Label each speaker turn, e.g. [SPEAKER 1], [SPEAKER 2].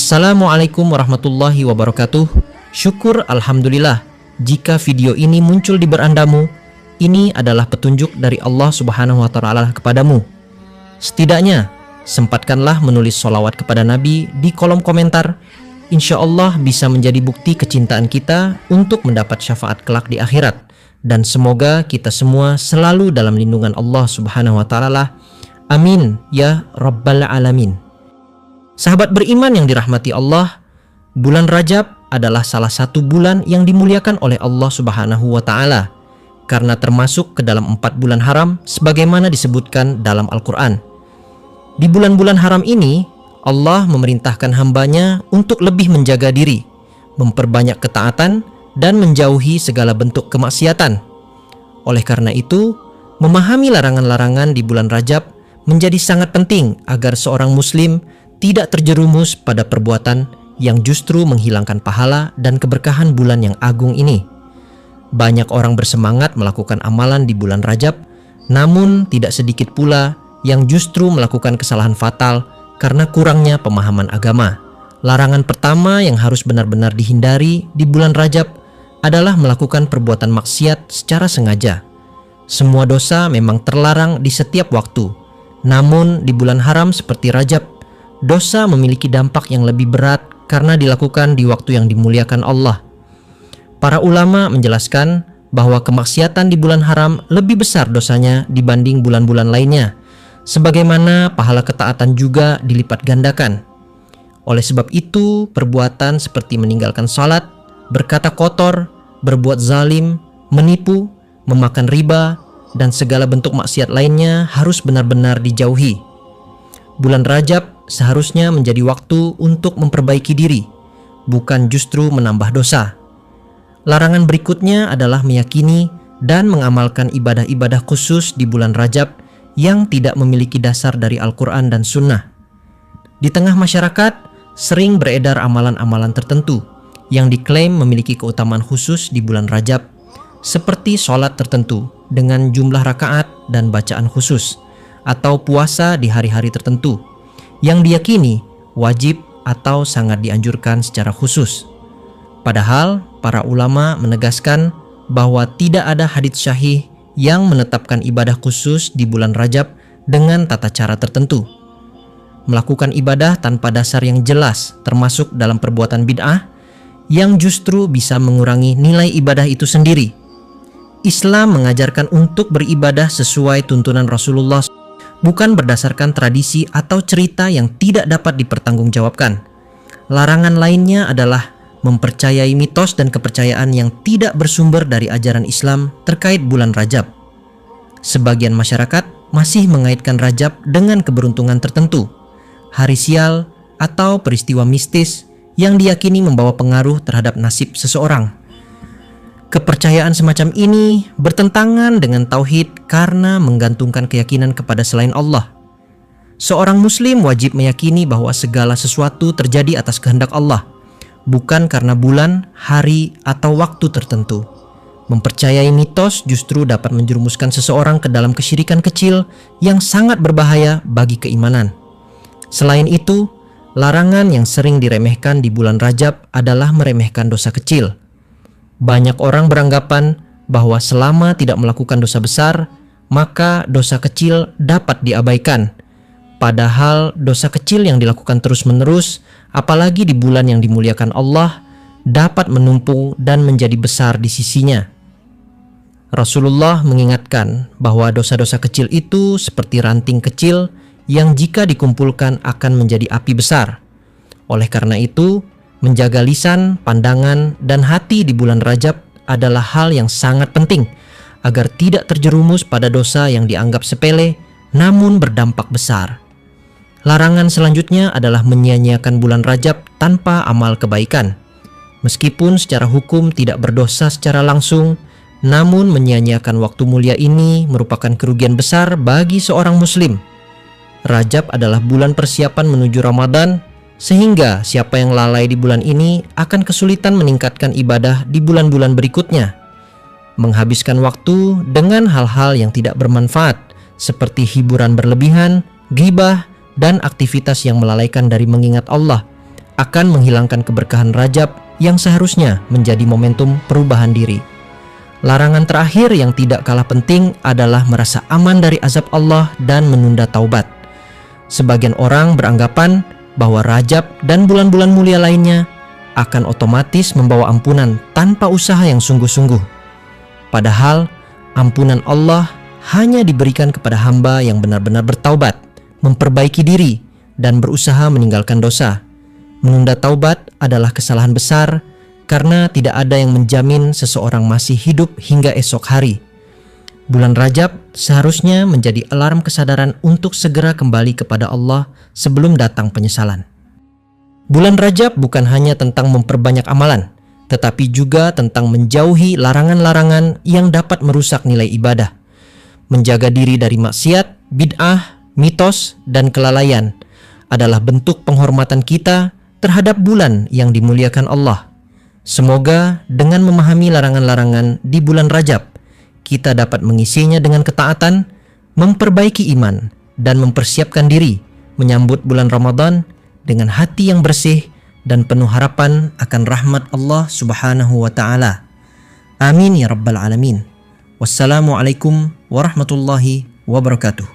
[SPEAKER 1] Assalamualaikum warahmatullahi wabarakatuh. Syukur alhamdulillah jika video ini muncul di berandamu, ini adalah petunjuk dari Allah Subhanahu wa Ta'ala kepadamu. Setidaknya sempatkanlah menulis sholawat kepada Nabi di kolom komentar. Insya Allah bisa menjadi bukti kecintaan kita untuk mendapat syafaat kelak di akhirat. Dan semoga kita semua selalu dalam lindungan Allah Subhanahu wa Ta'ala. Amin ya Rabbal Alamin. Sahabat beriman yang dirahmati Allah, bulan Rajab adalah salah satu bulan yang dimuliakan oleh Allah Subhanahu wa Ta'ala karena termasuk ke dalam 4 bulan haram sebagaimana disebutkan dalam Al-Quran. Di bulan-bulan haram ini, Allah memerintahkan hambanya untuk lebih menjaga diri, memperbanyak ketaatan, dan menjauhi segala bentuk kemaksiatan. Oleh karena itu, memahami larangan-larangan di bulan Rajab menjadi sangat penting agar seorang muslim tidak terjerumus pada perbuatan yang justru menghilangkan pahala dan keberkahan bulan yang agung ini. Banyak orang bersemangat melakukan amalan di bulan Rajab, namun tidak sedikit pula yang justru melakukan kesalahan fatal karena kurangnya pemahaman agama. Larangan pertama yang harus benar-benar dihindari di bulan Rajab adalah melakukan perbuatan maksiat secara sengaja. Semua dosa memang terlarang di setiap waktu, namun di bulan haram seperti Rajab, dosa memiliki dampak yang lebih berat karena dilakukan di waktu yang dimuliakan Allah. Para ulama menjelaskan bahwa kemaksiatan di bulan haram lebih besar dosanya dibanding bulan-bulan lainnya, sebagaimana pahala ketaatan juga dilipat gandakan. Oleh sebab itu, perbuatan seperti meninggalkan salat, berkata kotor, berbuat zalim, menipu, memakan riba, dan segala bentuk maksiat lainnya harus benar-benar dijauhi. Bulan Rajab seharusnya menjadi waktu untuk memperbaiki diri, bukan justru menambah dosa. Larangan berikutnya adalah meyakini dan mengamalkan ibadah-ibadah khusus di bulan Rajab yang tidak memiliki dasar dari Al-Quran dan Sunnah. Di tengah masyarakat, sering beredar amalan-amalan tertentu yang diklaim memiliki keutamaan khusus di bulan Rajab, seperti sholat tertentu dengan jumlah rakaat dan bacaan khusus, atau puasa di hari-hari tertentu yang diyakini wajib atau sangat dianjurkan secara khusus. Padahal para ulama menegaskan bahwa tidak ada hadits syahih yang menetapkan ibadah khusus di bulan Rajab dengan tata cara tertentu. Melakukan ibadah tanpa dasar yang jelas termasuk dalam perbuatan bid'ah yang justru bisa mengurangi nilai ibadah itu sendiri. Islam mengajarkan untuk beribadah sesuai tuntunan Rasulullah, bukan berdasarkan tradisi atau cerita yang tidak dapat dipertanggungjawabkan. Larangan lainnya adalah mempercayai mitos dan kepercayaan yang tidak bersumber dari ajaran Islam terkait bulan Rajab. Sebagian masyarakat masih mengaitkan Rajab dengan keberuntungan tertentu, hari sial, atau peristiwa mistis yang diyakini membawa pengaruh terhadap nasib seseorang. Kepercayaan semacam ini bertentangan dengan tauhid karena menggantungkan keyakinan kepada selain Allah. Seorang muslim wajib meyakini bahwa segala sesuatu terjadi atas kehendak Allah, bukan karena bulan, hari, atau waktu tertentu. Mempercayai mitos justru dapat menjerumuskan seseorang ke dalam kesyirikan kecil yang sangat berbahaya bagi keimanan. Selain itu, larangan yang sering diremehkan di bulan Rajab adalah meremehkan dosa kecil. Banyak orang beranggapan bahwa selama tidak melakukan dosa besar, maka dosa kecil dapat diabaikan. Padahal dosa kecil yang dilakukan terus-menerus, apalagi di bulan yang dimuliakan Allah, dapat menumpuk dan menjadi besar di sisinya. Rasulullah mengingatkan bahwa dosa-dosa kecil itu seperti ranting kecil yang jika dikumpulkan akan menjadi api besar. Oleh karena itu, menjaga lisan, pandangan, dan hati di bulan Rajab adalah hal yang sangat penting agar tidak terjerumus pada dosa yang dianggap sepele namun berdampak besar. Larangan selanjutnya adalah menyia-nyiakan bulan Rajab tanpa amal kebaikan. Meskipun secara hukum tidak berdosa secara langsung, namun menyia-nyiakan waktu mulia ini merupakan kerugian besar bagi seorang muslim. Rajab adalah bulan persiapan menuju Ramadan, sehingga siapa yang lalai di bulan ini akan kesulitan meningkatkan ibadah di bulan-bulan berikutnya. Menghabiskan waktu dengan hal-hal yang tidak bermanfaat seperti hiburan berlebihan, ghibah, dan aktivitas yang melalaikan dari mengingat Allah akan menghilangkan keberkahan Rajab yang seharusnya menjadi momentum perubahan diri. Larangan terakhir yang tidak kalah penting adalah merasa aman dari azab Allah dan menunda taubat. Sebagian orang beranggapan bahwa Rajab dan bulan-bulan mulia lainnya akan otomatis membawa ampunan tanpa usaha yang sungguh-sungguh. Padahal ampunan Allah hanya diberikan kepada hamba yang benar-benar bertaubat, memperbaiki diri, dan berusaha meninggalkan dosa. Menunda taubat adalah kesalahan besar karena tidak ada yang menjamin seseorang masih hidup hingga esok hari. Bulan Rajab seharusnya menjadi alarm kesadaran untuk segera kembali kepada Allah sebelum datang penyesalan. Bulan Rajab bukan hanya tentang memperbanyak amalan, tetapi juga tentang menjauhi larangan-larangan yang dapat merusak nilai ibadah. Menjaga diri dari maksiat, bid'ah, mitos, dan kelalaian adalah bentuk penghormatan kita terhadap bulan yang dimuliakan Allah. Semoga dengan memahami larangan-larangan di bulan Rajab, kita dapat mengisinya dengan ketaatan, memperbaiki iman, dan mempersiapkan diri menyambut bulan Ramadan dengan hati yang bersih dan penuh harapan akan rahmat Allah Subhanahu wa Ta'ala. Amin ya Rabbal Alamin. Wassalamualaikum warahmatullahi wabarakatuh.